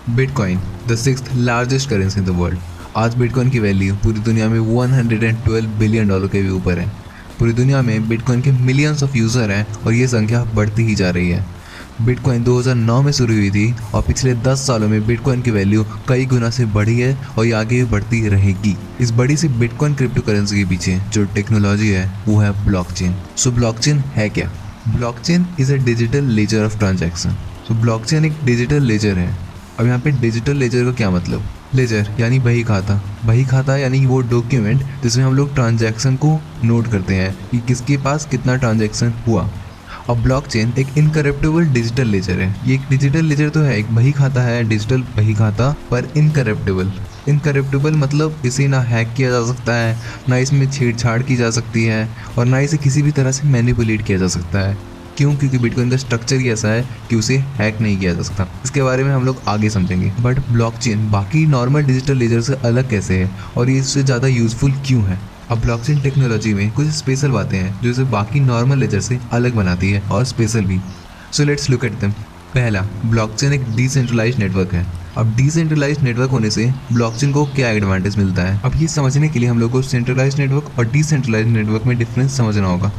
Bitcoin the sixth largest currency in the world. आज bitcoin की value पूरी दुनिया में $112 बिलियन के भी ऊपर है। पूरी दुनिया में बिटकॉइन के मिलियंस ऑफ यूज़र हैं और ये संख्या बढ़ती ही जा रही है। बिटकॉइन 2009 में शुरू हुई थी और पिछले 10 सालों में बिटकॉइन की वैल्यू कई गुना से बढ़ी है और ये आगे भी बढ़ती रहेगी। इस बड़ी सी बिटकॉइन क्रिप्टो करेंसी के पीछे जो टेक्नोलॉजी है वो है ब्लॉकचेन। सो ब्लॉकचेन है क्या? Blockchain is a digital laser of transaction. So blockchain एक डिजिटल लेजर है। अब यहाँ पे डिजिटल लेजर का क्या मतलब? लेजर यानी बही खाता, बही खाता यानी वो डॉक्यूमेंट जिसमें हम लोग ट्रांजैक्शन को नोट करते हैं कि किसके पास कितना ट्रांजैक्शन हुआ। अब ब्लॉकचेन एक इनकरप्टेबल डिजिटल लेजर है। ये एक डिजिटल लेजर तो है, एक बही खाता है, डिजिटल बही खाता, पर इनकरप्टेबल। इनकरप्टेबल मतलब इसे ना हैक किया जा सकता है, ना इसमें छेड़छाड़ की जा सकती है और ना इसे किसी भी तरह से मैनिपुलेट किया जा सकता है। क्यों? क्योंकि बिटकॉइन का स्ट्रक्चर ही ऐसा है कि उसे हैक नहीं किया जा सकता। इसके बारे में हम लोग आगे समझेंगे। बट ब्लॉकचेन बाकी नॉर्मल डिजिटल लेजर से अलग कैसे है और ये इससे ज़्यादा यूजफुल क्यों है? अब ब्लॉकचेन टेक्नोलॉजी में कुछ स्पेशल बातें हैं जो इसे बाकी नॉर्मल लेजर से अलग बनाती है और स्पेशल भी। So let's look at them. पहला, ब्लॉकचेन एक डिसेंट्रलाइज्ड नेटवर्क है। अब डिसेंट्रलाइज्ड नेटवर्क होने से ब्लॉकचेन को क्या एडवांटेज मिलता है? अब ये समझने के लिए हम लोग को सेंट्रलाइज्ड नेटवर्क और डिसेंट्रलाइज्ड नेटवर्क में डिफरेंस समझना होगा।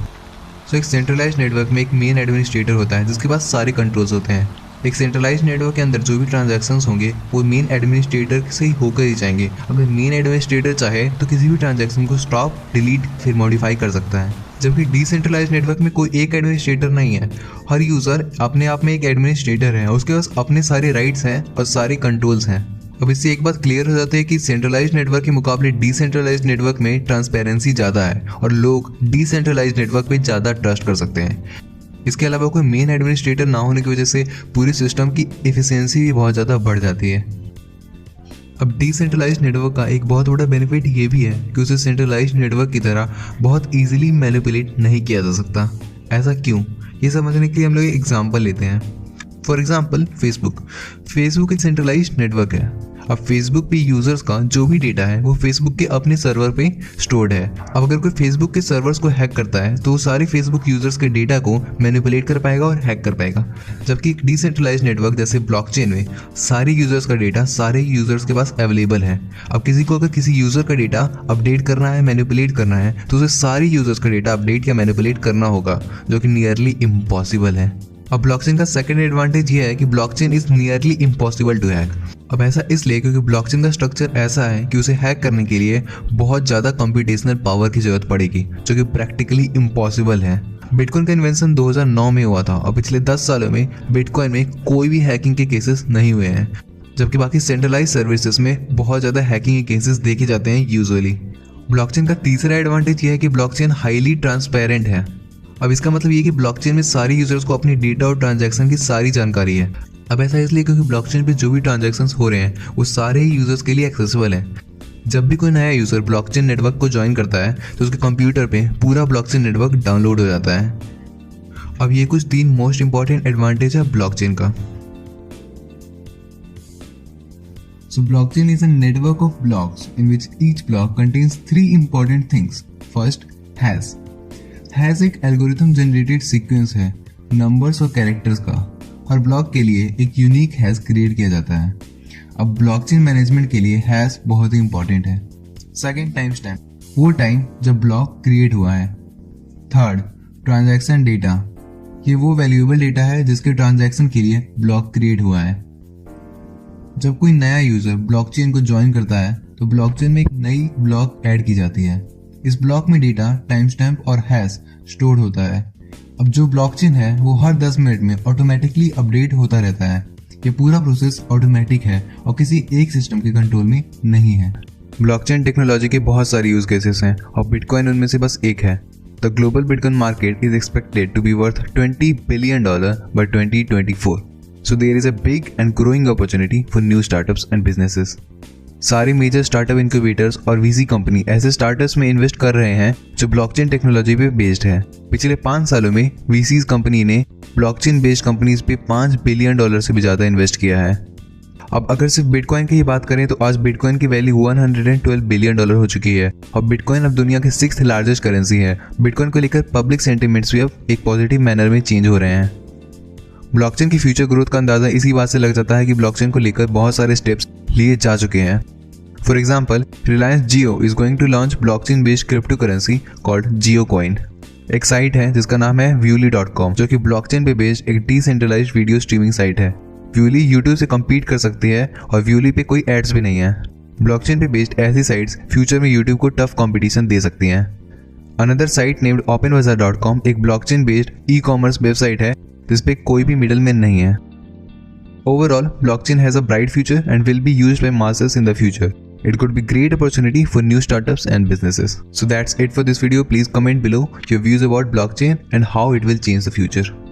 सो एक सेंट्रलाइज्ड नेटवर्क में एक मेन एडमिनिस्ट्रेटर होता है जिसके पास सारे कंट्रोल्स होते हैं। एक सेंट्रलाइज्ड नेटवर्क के अंदर जो भी ट्रांजैक्शंस होंगे वो मेन एडमिनिस्ट्रेटर से ही होकर ही जाएंगे। अगर मेन एडमिनिस्ट्रेटर चाहे तो किसी भी ट्रांजैक्शन को स्टॉप, डिलीट, फिर मॉडिफाई कर सकता है। जबकि डिसेंट्रलाइज्ड नेटवर्क में कोई एक एडमिनिस्ट्रेटर नहीं है। हर यूज़र अपने आप में एक एडमिनिस्ट्रेटर है, उसके पास अपने सारे राइट्स हैं और सारे कंट्रोल्स हैं। अब इससे एक बात क्लियर हो जाती है कि सेंट्रलाइज्ड नेटवर्क के मुकाबले डिसेंट्रलाइज्ड नेटवर्क में ट्रांसपेरेंसी ज़्यादा है और लोग डिसेंट्रलाइज्ड नेटवर्क पे ज़्यादा ट्रस्ट कर सकते हैं। इसके अलावा कोई मेन एडमिनिस्ट्रेटर ना होने की वजह से पूरी सिस्टम की एफिशिएंसी भी बहुत ज़्यादा बढ़ जाती है। अब डिसेंट्रलाइज्ड नेटवर्क का एक बहुत बड़ा बेनिफिट ये भी है कि उसे सेंट्रलाइज्ड नेटवर्क की तरह बहुत ईजिली मैनिपुलेट नहीं किया जा सकता। ऐसा क्यों? ये समझने के लिए हम लोग एक एग्जाम्पल लेते हैं। फॉर एग्जाम्पल फेसबुक एक सेंट्रलाइज्ड नेटवर्क है। अब फेसबुक पे यूजर्स का जो भी डेटा है वो फेसबुक के अपने सर्वर पे स्टोर्ड है। अब अगर कोई फेसबुक के सर्वर्स को हैक करता है तो वो सारे फेसबुक यूजर्स के डेटा को मैनिपुलेट कर पाएगा और हैक कर पाएगा। जबकि एक डिसेंट्रलाइज्ड नेटवर्क जैसे ब्लॉकचेन में सारे यूजर्स का डेटा सारे यूजर्स के पास अवेलेबल है। अब किसी को अगर किसी यूजर का डेटा अपडेट करना है, मैनिपुलेट करना है, तो उसे सारे यूजर्स का डेटा अपडेट या मैनिपुलेट करना होगा, जो कि नियरली इम्पॉसिबल है। अब ब्लॉकचेन का सेकंड एडवांटेज ये है कि blockchain is nearly impossible to hack. अब ऐसा इसलिए क्योंकि ब्लॉकचेन का स्ट्रक्चर ऐसा है कि उसे हैक करने के लिए बहुत ज़्यादा कंप्यूटेशनल पावर की जरूरत पड़ेगी, जो कि प्रैक्टिकली इम्पॉसिबल है। बिटकॉइन का इन्वेंशन 2009 में हुआ था और पिछले 10 सालों में बिटकॉइन में कोई भी हैकिंग के केसेस नहीं हुए हैं, जबकि बाकी सेंट्रलाइज्ड सर्विसेज में बहुत ज़्यादा हैकिंग के केसेस देखे जाते हैं यूजुअली। ब्लॉकचेन का तीसरा एडवांटेज ये है कि ब्लॉकचेन हाईली ट्रांसपेरेंट है। अब इसका मतलब ये कि ब्लॉकचेन में सारे यूजर्स को अपनी डेटा और ट्रांजैक्शन की सारी जानकारी है। अब ऐसा इसलिए क्योंकि ब्लॉकचेन पे जो भी ट्रांजैक्शंस हो रहे हैं वो सारे ही यूजर्स के लिए एक्सेसिबल हैं। जब भी कोई नया यूजर ब्लॉकचेन नेटवर्क को ज्वाइन करता है तो उसके कंप्यूटर पे पूरा ब्लॉकचेन नेटवर्क डाउनलोड हो जाता है। अब ये कुछ 3 मोस्ट इंपॉर्टेंट एडवांटेज है ब्लॉकचेन का। So blockchain is a network of blocks in which each block contains 3 important things. First, hash. Hash एक एल्गोरिथम जनरेटेड सीक्वेंस है नंबर्स और कैरेक्टर्स का। हर ब्लॉक के लिए एक यूनिक हैश क्रिएट किया जाता है। अब ब्लॉकचेन मैनेजमेंट के लिए हैश बहुत ही इंपॉर्टेंट है। सेकंड, टाइम स्टैम्प, वो टाइम जब ब्लॉक क्रिएट हुआ है। थर्ड, ट्रांजैक्शन डेटा, ये वो वैल्यूएबल डेटा है जिसके ट्रांजैक्शन के लिए ब्लॉक क्रिएट हुआ है। जब कोई नया यूजर ब्लॉकचेन को ज्वाइन करता है तो ब्लॉकचेन में एक नई ब्लॉक ऐड की जाती है। इस ब्लॉक में डेटा, टाइम स्टैम्प और हैश स्टोर होता है। अब जो ब्लॉकचेन है वो हर 10 मिनट में ऑटोमेटिकली अपडेट होता रहता है। ये पूरा प्रोसेस ऑटोमेटिक है और किसी एक सिस्टम के कंट्रोल में नहीं है। ब्लॉकचेन टेक्नोलॉजी के बहुत सारे यूज केसेस हैं और बिटकॉइन उनमें से बस एक है। The global bitcoin market is expected to be worth $20 billion by 2024. So there is a big and growing opportunity for new startups and businesses. सारे मेजर स्टार्टअप इनक्यूबेटर्स और वीसी कंपनी ऐसे स्टार्टअप्स में invest कर रहे हैं जो blockchain technology पे based है। पिछले 5 सालों में वीसीज कंपनी ने ब्लॉकचेन बेस्ड कंपनीज पे $5 बिलियन से भी ज़्यादा इन्वेस्ट किया है। अब अगर सिर्फ बिटकॉइन की ही बात करें तो आज बिटकॉइन की वैल्यू $112 बिलियन हो चुकी है और बिटकॉइन अब दुनिया की 6th लार्जेस्ट करेंसी है। बिटकॉइन को लेकर पब्लिक सेंटिमेंट्स भी अब एक पॉजिटिव मैनर में चेंज हो रहे हैं। ब्लॉकचेन की फ्यूचर ग्रोथ का अंदाजा इसी बात से लग जाता है कि ब्लॉकचेन को लेकर बहुत सारे स्टेप्स लिए जा चुके हैं। For example, Reliance Jio is going to launch blockchain based cryptocurrency called Jio coin. एक साइट है जिसका नाम है Viuli.com, जो कि ब्लॉकचेन पे बेस्ड एक डिसेंट्रलाइज्ड वीडियो स्ट्रीमिंग साइट है। Viuli यूट्यूब से कम्पीट कर सकती है और Viuli पे कोई एड्स भी नहीं है। ब्लॉकचेन पे बेस्ड ऐसी साइट्स फ्यूचर में यूट्यूब को टफ कंपटीशन दे सकती हैं। अनदर साइट नेम्ड OpenBazaar.com एक ब्लॉकचेन बेस्ड ई-कॉमर्स वेबसाइट है जिसपे कोई भी मिडलमैन नहीं है। Overall, blockchain has a bright future and will be used by masses in the future. It could be great opportunity for new startups and businesses. So that's it for this video. Please comment below your views about blockchain and how it will change the future.